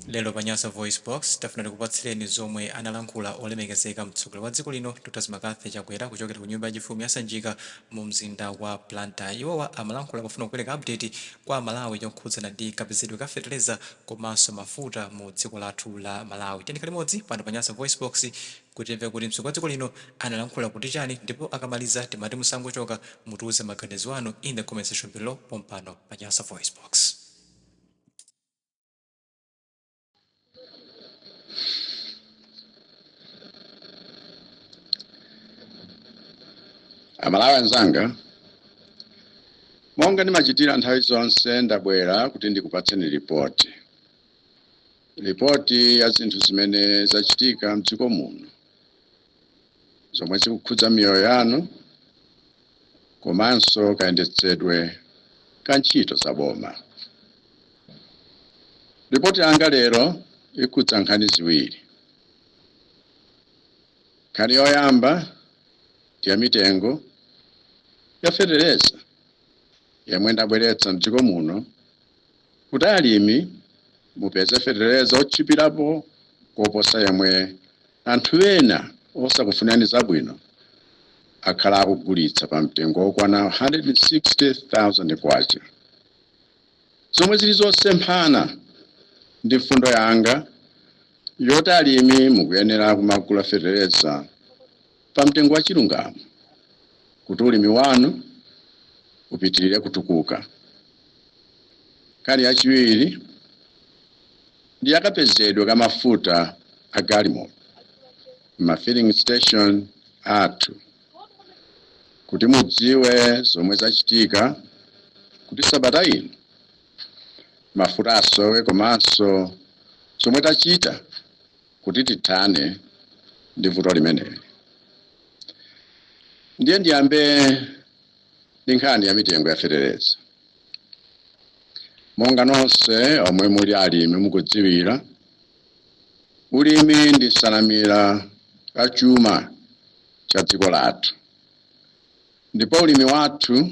Lero Panyasa Voice Box tafuna kupatsireni zomwe analankhula olemekezeka mtsogoleri wa dziko lino Dr. Makathe Chakwera kuchokera ku nyumba yachifumu ya Sanjika mu mzinda wa Blantyre. Iwowa amalankhula pofuna kupereka update kwa Malawi yokhudzana ndi kapezedwe ka feteleza komanso mafuta mu dziko lathu la Malawi. Tiyeni limodzi pano Panyasa Voice Box kuti timve kuti mtsogoleri wa dziko lino analankhula kuti chani, ndipo akamaliza timati musangochoka mutiuze maganizo anu in the comment section below pompano Panyasa Voice Box. Amalawi anzanga, monga ndimachitira nthawi zonse ndabwera kuti ndikupatseni ripoti ya zinthu zimene zachitika mdziko muno, zomwe zikukhudza miyoyo yanu komanso kayendetsedwe ka ntchito za boma. Ripoti yanga lero ikhudza nkhani ziwiri. Nkhani yoyamba ndi ya mitengo ya feteleza yomwe ndabweretsa mdziko muno kuti alimi mupeze feteleza otchipirapo koposa yomwe anthu ena osakufunani zabwino akhala akugulitsa pa mtengo wokwana 160,000 kwacha. Zomwe zili zosemphana ndi mfundo yanga yoti alimi mukuyenera kumagula feteleza pa mtengo wa chilungamo kuti ulimi wanu upitirire kutukuka. Nkhani yachiwiri ndi yakapezedwe ka mafuta a galimoto ma filling station athu, kuti mudziwe zomwe zachitika kuti sabata ino mafuta asowe komanso zomwe tachita kuti tithane ndi vuto limeneli. Ndiye ndiyambe ndi nkhani ya mitengo ya feteleza. Monga nonse omwe muli alimi mukudziwira, ulimi ndi nsanamira ya chuma cha dziko lathu, ndipo ulimi wathu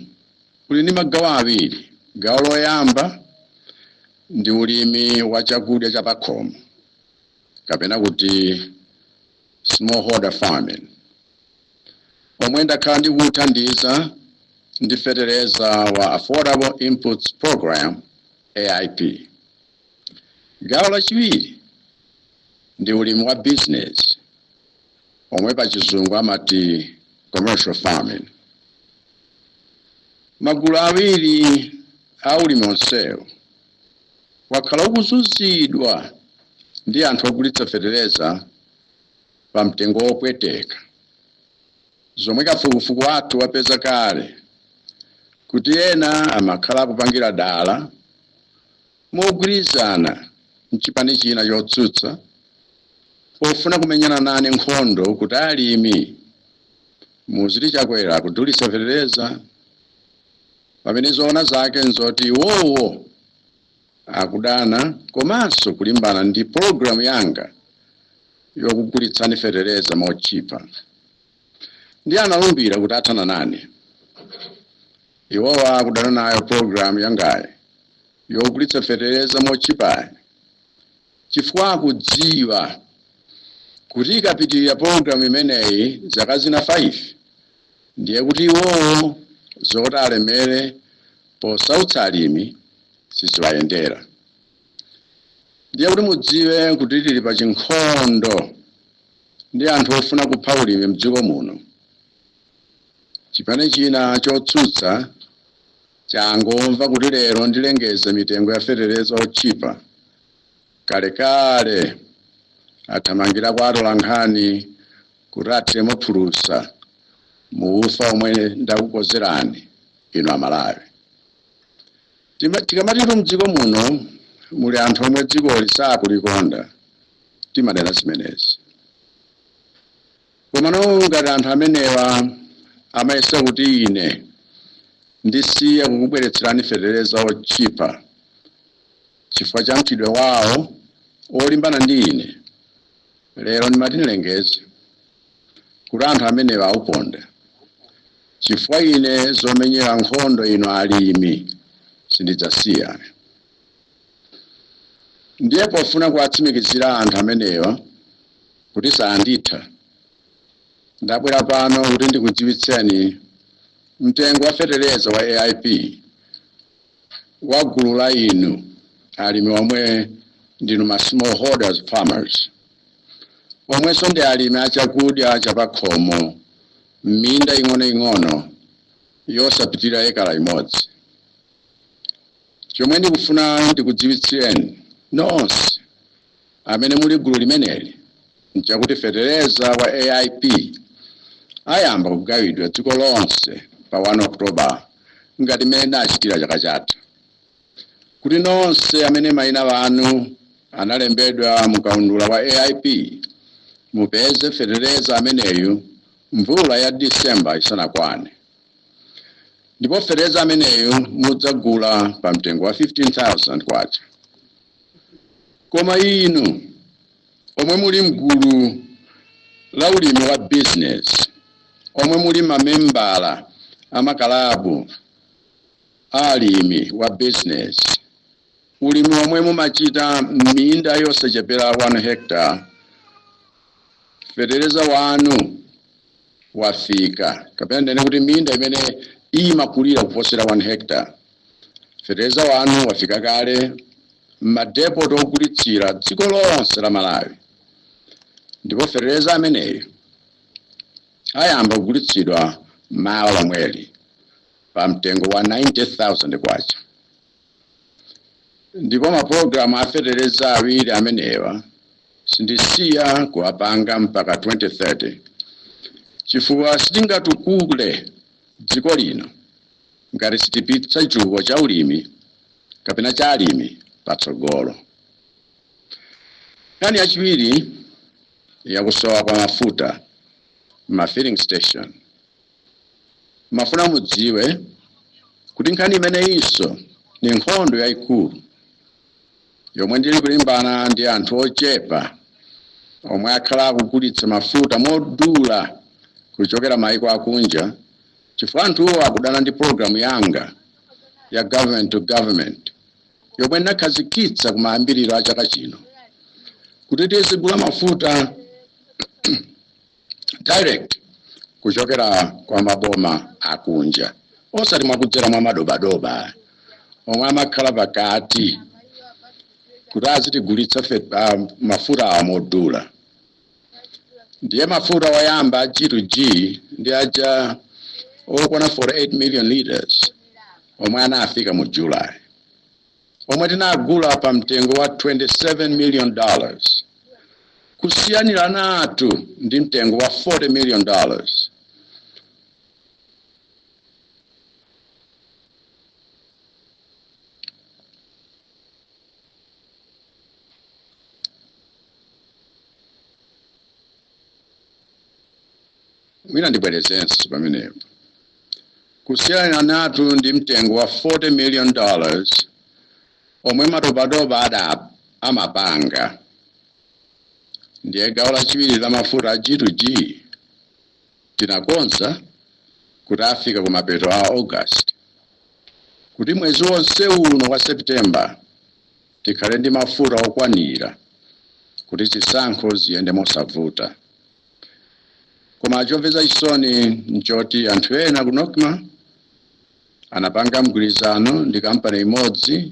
uli ndi magawo awiri. Gawo loyamba ndi ulimi wa chakudya cha pakhomo kapena kuti smallholder farming, omwe ndakhala ndikuthandiza ndi feteleza wa Affordable Inputs Program AIP. Gawo lachiwiri ndi ulimi wa business omwe pa chizungu amati commercial farming. Magulu awiri a ulimi onsewo wakhala ukuzunzidwa ndi anthu ogulitsa feteleza pa mtengo wopweteka, zomwe kafukufuku athu wapeza kale kuti ena amakhala kupangira dala mogwirizana mchipani china chotsutsa pofuna kumenyana nane nkhondo kuti alimi muzili Chakwera kudulitsa feteleza, pamene zoona zake nzoti iwowo akudana komanso kulimbana ndi programu yanga yokugulitsani feteleza mochipa. Ndi analumbira kuti athana nane. Iwowa akudana nayo programu yangayi yogulitsa feteleza mochipayi chifukwa akudziwa kuti ikapitirira programu imeneyi zaka zina 5 ndiye kuti iwowo zoti alemere posautsa alimi siziwayendera. Ndiye kuti mudziwe kuti tili pa chinkhondo ndi anthu ofuna kupha ulimi mdziko muno. Chipani china chotsutsa changomva kuti lero ndilengeze mitengo ya feteleza ochipa, kalekale athamangira kwa atola nkhani kuti athemo phulusa mu ufa omwe ndakukozerani inu Amalawi. Tikamatitu mdziko muno muli anthu omwe dziko lisakulikonda, timadera zimenezi. Komano ngati anthu amenewa amayesa kuti ine ndisiye kukubweretserani feteleza ochipa chifukwa cha mchitidwe wawo olimbana ndi ine, lero ndimatilengeze kuti anthu amenewa auponda chifukwa ine zomenyera nkhondo ino alimi sindidzasiya. ndiye pofuna kuwatsimikizira anthu amenewa kuti sanditha, ndabwera pano kuti ndikudziwitseni mtengo wa fetereza wa AIP wa gulu la inu alimi omwe ndinu ma smallholders farmers, omwenso ndi alimi achakudya chapakhomo m'minda ing'onoing'ono yosapitirira ekala imodzi. Chomwe ndikufuna ndikudziwitsireni nonse amene muli gulu limeneli nchakuti fetereza wa AIP ayamba kugawidwa dziko lonse pa 1 October ngati mmene achitira chaka chatha, kuti nonse amene mayina wanu analembedwa mukaundula wa AIP mupeze fetereza ameneyu mvula ya December isanakwane. Ndipo fetereza ameneyu mudzagula pa mtengo wa 15,000 kwacha. Koma inu omwe muli mgulu la ulimi wa business, omwe muli mamembala amakalabu alimi wa business, ulimi omwe mumachita minda yosachepera 1 hectare, fetereza wanu wafika. Kapena ndene kuti minda imene imakulira kuposera 1 hectare, fetereza wanu wafika kale m'madepot ogulitsira dziko lonse la Malawi. Ndipo fetereza ameneyo ayamba kugulitsidwa mawa lomweli pa mtengo wa 90,000 kwacha. Ndipo mapulogalamu a fetereza awiri amenewa sindisiya kuwapanga mpaka 2030, chifukwa sitingatukule dziko lino ngati sitipitsa chitukuko cha ulimi kapena cha alimi patsogolo. Nkhani yachiwiri yakusowa kwa mafuta ma filling station. Mafuna mudziwe kuti nkhani imeneyinso ni nkhondo yayikulu yomwe ndili kulimbana ndi anthu ochepa omwe akhala akugulitsa mafuta modula kuchokera mayiko akunja, chifukwa anthuwo akudana ndi programu yanga ya government to government yomwe ndakhazikitsa kumayambiriro a chaka chino kuti tizigula mafuta direct kuchokera kwa maboma akunja, osati mwakudzera mwa madobadoba omwe amakhala pakati kuti azitigulitsa mafuta amodula. Ndiye mafuta wayamba G2G ndi aja okwana 48 million liters omwe anafika mu July, omwe tinagula pa mtengo wa $27 million, kusiyanira natu ndi mtengo wa $40 million. Mwina ndibwerezenso pamenepo. Kusiyanira natu ndi mtengo wa $40 million omwe madobadoba amapanga. Ndiye gawo lachiwiri la mafuta a G2G tinakonza kuti afika kumapeto a August, kuti mwezi wonse uno wa September tikhale ndi mafuta okwanira kuti chisankho ziyende mosavuta. Koma chomvetsa chisoni nchoti anthu ena ku Nokma anapanga mgwirizano ndi kampani imodzi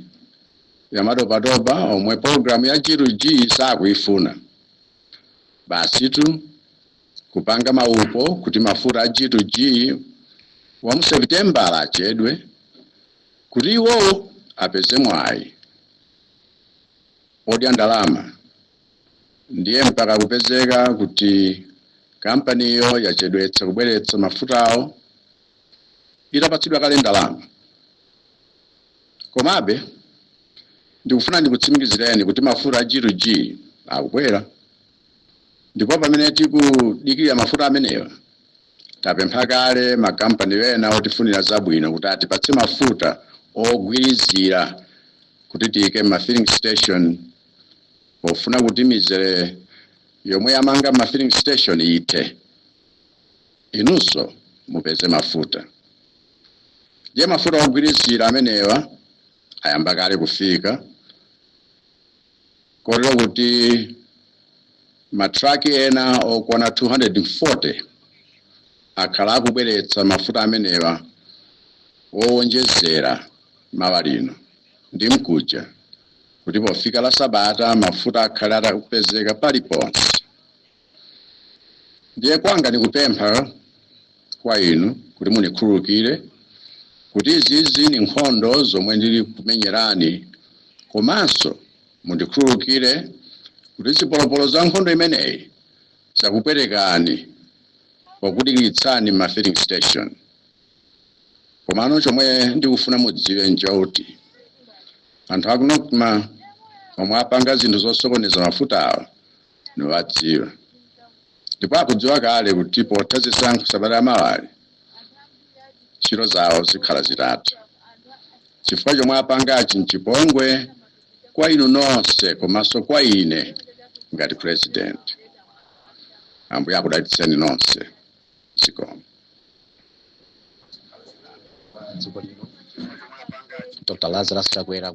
ya madobadoba omwe programu ya G2G sakuifuna. Basi tu kupanga maupo kuti mafuta a G2G wa mu September achedwe kuti iwo apeze mwayi odya ndalama. Ndiye mpaka kupezeka kuti kampani iyo yachedwetsa kubweretsa mafutawo itapatsidwa kale ndalama. Komabe ndikufuna ndikutsimikizireni kuti mafuta a G2G akubwera. Ndipo pamene tikudikirira mafuta amenewa tapempha kale makampani ena otifunira zabwino kuti atipatse mafuta ogwirizira kuti tiyike ma filling station, pofuna kuti mizere yomwe yamanga ma filling station ite inunso mupeze mafuta. Ndiye mafuta ogwirizira amenewa ayamba kale kufika. kotero kuti matraki ena okwana 240 akhala akubweretsa mafuta amenewa owonjezera mawa lino ndi mkuja kuti pofika la Sabata mafuta akhale atakupezeka paliponse. Ndiye kwanga ndikupempha kwa inu kuti munikhululukire kuti izizi ni nkhondo zomwe ndili kumenyerani, komanso mundikhululukire kuti zipolopolo za nkhondo imeneyi zakupwerekani pokudikitsani ma filling station. Komano chomwe ndikufuna mudziwe nchoti anthu akuno omwe apanga zinthu zosokoneza mafuta awa niwadziwa, ndipo akudziwa kale kuti potha zisankho Sabata yamawali ntchito zawo zikhala zitatha. Chifukwa chomwe apangachi nchipongwe kwa inu nonse komanso kwa ine ngati president. Ambuye akudalitseni nonse. Zikomo. Dr. Lazarus Chakwera